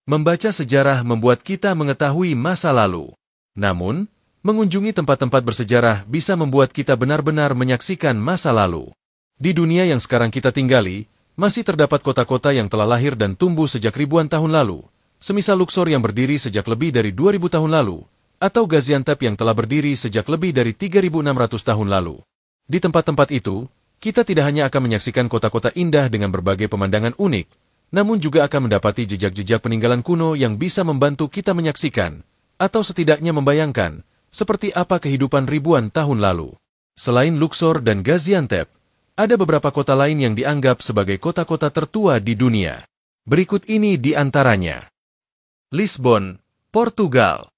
Membaca sejarah membuat kita mengetahui masa lalu. Namun, mengunjungi tempat-tempat bersejarah bisa membuat kita benar-benar menyaksikan masa lalu. Di dunia yang sekarang kita tinggali, masih terdapat kota-kota yang telah lahir dan tumbuh sejak ribuan tahun lalu, semisal Luxor yang berdiri sejak lebih dari 2000 tahun lalu, atau Gaziantep yang telah berdiri sejak lebih dari 3600 tahun lalu. Di tempat-tempat itu, kita tidak hanya akan menyaksikan kota-kota indah dengan berbagai pemandangan unik, namun juga akan mendapati jejak-jejak peninggalan kuno yang bisa membantu kita menyaksikan, atau setidaknya membayangkan, seperti apa kehidupan ribuan tahun lalu. Selain Luxor dan Gaziantep, ada beberapa kota lain yang dianggap sebagai kota-kota tertua di dunia. Berikut ini di antaranya. Lisbon, Portugal.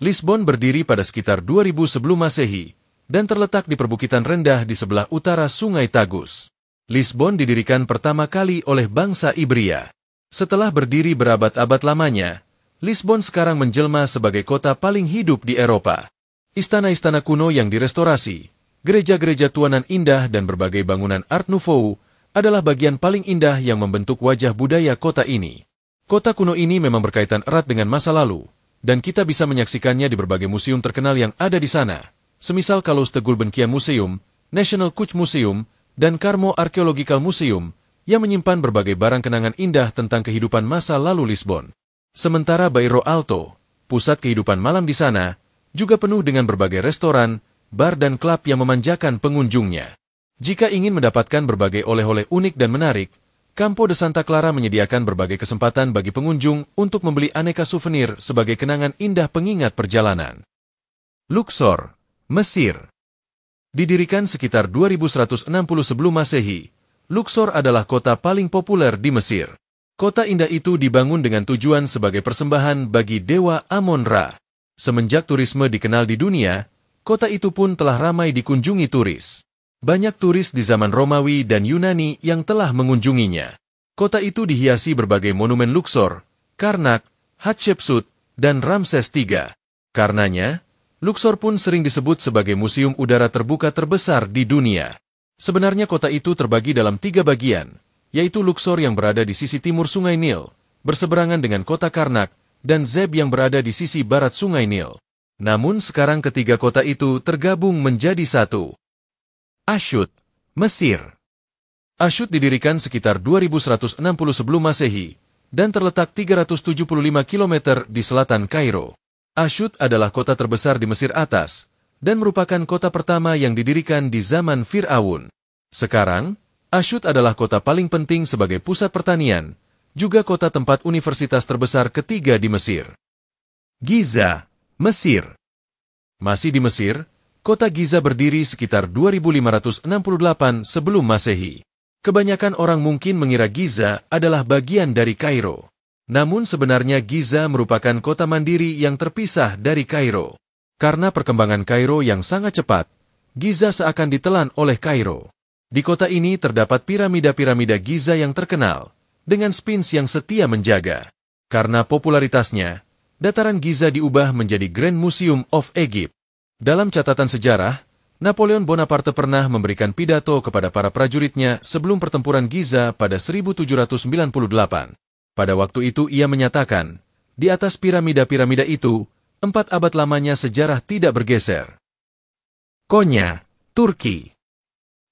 Lisbon berdiri pada sekitar 2000 sebelum Masehi, dan terletak di perbukitan rendah di sebelah utara Sungai Tagus. Lisbon didirikan pertama kali oleh bangsa Ibria. Setelah berdiri berabad-abad lamanya, Lisbon sekarang menjelma sebagai kota paling hidup di Eropa. Istana-istana kuno yang direstorasi, gereja-gereja tuanan indah dan berbagai bangunan Art Nouveau adalah bagian paling indah yang membentuk wajah budaya kota ini. Kota kuno ini memang berkaitan erat dengan masa lalu, dan kita bisa menyaksikannya di berbagai museum terkenal yang ada di sana, semisal Kalous de Gulbenkian Museum, National Kutch Museum, dan Carmo Archaeological Museum, yang menyimpan berbagai barang kenangan indah tentang kehidupan masa lalu Lisbon. Sementara Bairro Alto, pusat kehidupan malam di sana, juga penuh dengan berbagai restoran, bar dan klub yang memanjakan pengunjungnya. Jika ingin mendapatkan berbagai oleh-oleh unik dan menarik, Campo de Santa Clara menyediakan berbagai kesempatan bagi pengunjung untuk membeli aneka souvenir sebagai kenangan indah pengingat perjalanan. Luxor, Mesir. Didirikan sekitar 2160 sebelum Masehi, Luxor adalah kota paling populer di Mesir. Kota indah itu dibangun dengan tujuan sebagai persembahan bagi dewa Amon-Ra. Semenjak turisme dikenal di dunia, kota itu pun telah ramai dikunjungi turis. Banyak turis di zaman Romawi dan Yunani yang telah mengunjunginya. Kota itu dihiasi berbagai monumen Luxor, Karnak, Hatshepsut, dan Ramses III. Karenanya, Luxor pun sering disebut sebagai museum udara terbuka terbesar di dunia. Sebenarnya kota itu terbagi dalam 3 bagian, yaitu Luxor yang berada di sisi timur Sungai Nil, berseberangan dengan kota Karnak, dan Zeb yang berada di sisi barat Sungai Nil. Namun sekarang ketiga kota itu tergabung menjadi satu. Asyut, Mesir. Asyut didirikan sekitar 2160 sebelum Masehi, dan terletak 375 km di selatan Kairo. Asyut adalah kota terbesar di Mesir Atas, dan merupakan kota pertama yang didirikan di zaman Fir'aun. Sekarang, Asyut adalah kota paling penting sebagai pusat pertanian, juga kota tempat universitas terbesar ketiga di Mesir. Giza, Mesir. Masih di Mesir, kota Giza berdiri sekitar 2568 sebelum Masehi. Kebanyakan orang mungkin mengira Giza adalah bagian dari Kairo. Namun sebenarnya Giza merupakan kota mandiri yang terpisah dari Kairo. Karena perkembangan Kairo yang sangat cepat, Giza seakan ditelan oleh Kairo. Di kota ini terdapat piramida-piramida Giza yang terkenal, dengan Sphinx yang setia menjaga. Karena popularitasnya, dataran Giza diubah menjadi Grand Museum of Egypt. Dalam catatan sejarah, Napoleon Bonaparte pernah memberikan pidato kepada para prajuritnya sebelum pertempuran Giza pada 1798. Pada waktu itu ia menyatakan, di atas piramida-piramida itu, 4 abad lamanya sejarah tidak bergeser. Konya, Turki.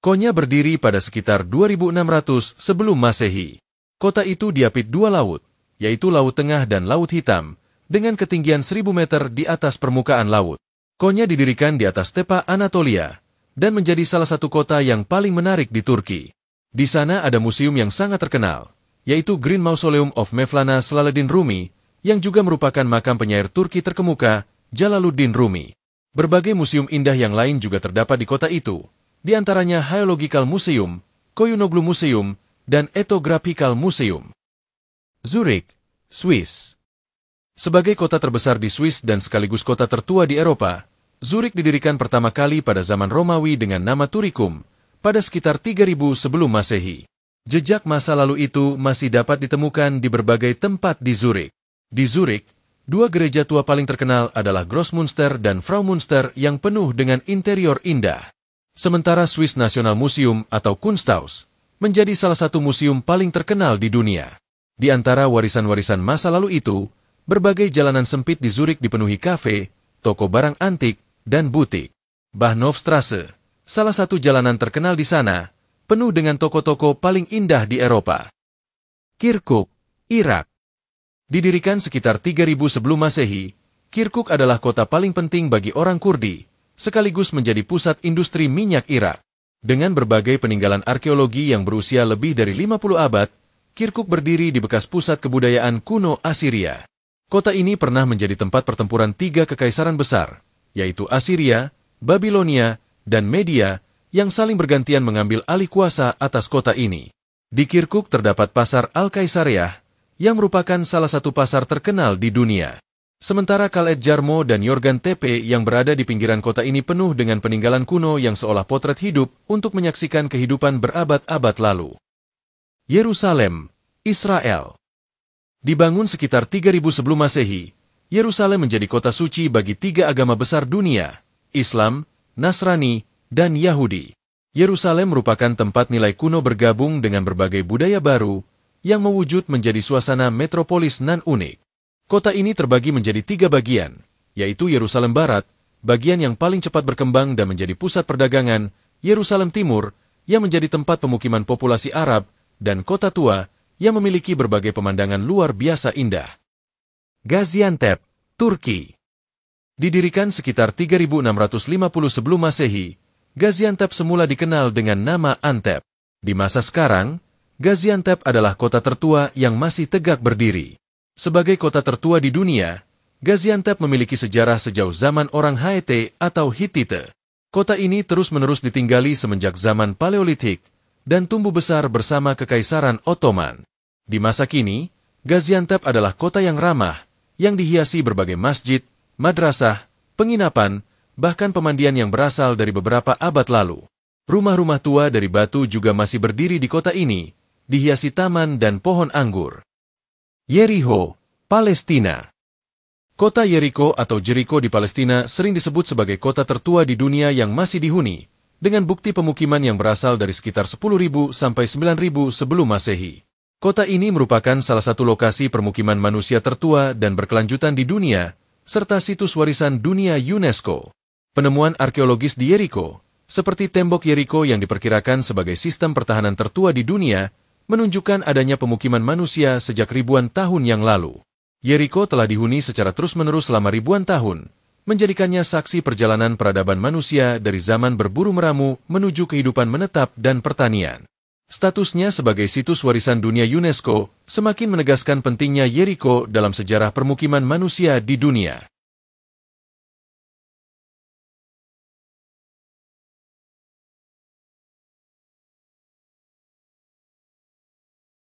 Konya berdiri pada sekitar 2600 sebelum Masehi. Kota itu diapit 2 laut, yaitu Laut Tengah dan Laut Hitam, dengan ketinggian 1000 meter di atas permukaan laut. Konya didirikan di atas tepa Anatolia, dan menjadi salah satu kota yang paling menarik di Turki. Di sana ada museum yang sangat terkenal, yaitu Green Mausoleum of Mevlana Celaleddin Rumi, yang juga merupakan makam penyair Turki terkemuka, Jalaluddin Rumi. Berbagai museum indah yang lain juga terdapat di kota itu, di antaranya Geological Museum, Koyunoglu Museum, dan Ethnographical Museum. Zurich, Swiss. Sebagai kota terbesar di Swiss dan sekaligus kota tertua di Eropa, Zurich didirikan pertama kali pada zaman Romawi dengan nama Turicum, pada sekitar 3000 sebelum Masehi. Jejak masa lalu itu masih dapat ditemukan di berbagai tempat di Zurich. Di Zurich, 2 gereja tua paling terkenal adalah Grossmünster dan Fraumünster yang penuh dengan interior indah. Sementara Swiss National Museum atau Kunsthaus menjadi salah satu museum paling terkenal di dunia. Di antara warisan-warisan masa lalu itu, berbagai jalanan sempit di Zurich dipenuhi kafe, toko barang antik, dan butik. Bahnhofstrasse, salah satu jalanan terkenal di sana, penuh dengan toko-toko paling indah di Eropa. Kirkuk, Irak. Didirikan sekitar 3000 sebelum Masehi, Kirkuk adalah kota paling penting bagi orang Kurdi, sekaligus menjadi pusat industri minyak Irak. Dengan berbagai peninggalan arkeologi yang berusia lebih dari 50 abad, Kirkuk berdiri di bekas pusat kebudayaan kuno Assyria. Kota ini pernah menjadi tempat pertempuran 3 kekaisaran besar, yaitu Assyria, Babilonia, dan Media, yang saling bergantian mengambil alih kuasa atas kota ini. Di Kirkuk terdapat pasar Al-Kaisariah, yang merupakan salah satu pasar terkenal di dunia. Sementara Khaled Jarmo dan Yorgan Tepe yang berada di pinggiran kota ini penuh dengan peninggalan kuno yang seolah potret hidup untuk menyaksikan kehidupan berabad-abad lalu. Yerusalem, Israel. Dibangun sekitar 3000 sebelum Masehi, Yerusalem menjadi kota suci bagi 3 agama besar dunia, Islam, Nasrani, dan Yahudi. Yerusalem merupakan tempat nilai kuno bergabung dengan berbagai budaya baru yang mewujud menjadi suasana metropolis nan unik. Kota ini terbagi menjadi 3 bagian, yaitu Yerusalem Barat, bagian yang paling cepat berkembang dan menjadi pusat perdagangan, Yerusalem Timur, yang menjadi tempat pemukiman populasi Arab, dan Kota Tua, yang memiliki berbagai pemandangan luar biasa indah. Gaziantep, Turki. Didirikan sekitar 3650 sebelum Masehi, Gaziantep semula dikenal dengan nama Antep. Di masa sekarang, Gaziantep adalah kota tertua yang masih tegak berdiri. Sebagai kota tertua di dunia, Gaziantep memiliki sejarah sejauh zaman orang Haete atau Hittite. Kota ini terus-menerus ditinggali semenjak zaman Paleolitik dan tumbuh besar bersama Kekaisaran Ottoman. Di masa kini, Gaziantep adalah kota yang ramah, yang dihiasi berbagai masjid, madrasah, penginapan, bahkan pemandian yang berasal dari beberapa abad lalu. Rumah-rumah tua dari batu juga masih berdiri di kota ini, dihiasi taman dan pohon anggur. Yerikho, Palestina. Kota Yerikho atau Jericho di Palestina sering disebut sebagai kota tertua di dunia yang masih dihuni, dengan bukti pemukiman yang berasal dari sekitar 10.000 sampai 9.000 sebelum Masehi. Kota ini merupakan salah satu lokasi permukiman manusia tertua dan berkelanjutan di dunia, serta situs warisan dunia UNESCO. Penemuan arkeologis di Yerikho, seperti tembok Yerikho yang diperkirakan sebagai sistem pertahanan tertua di dunia, menunjukkan adanya pemukiman manusia sejak ribuan tahun yang lalu. Yerikho telah dihuni secara terus-menerus selama ribuan tahun, menjadikannya saksi perjalanan peradaban manusia dari zaman berburu meramu menuju kehidupan menetap dan pertanian. Statusnya sebagai situs warisan dunia UNESCO semakin menegaskan pentingnya Yerikho dalam sejarah permukiman manusia di dunia.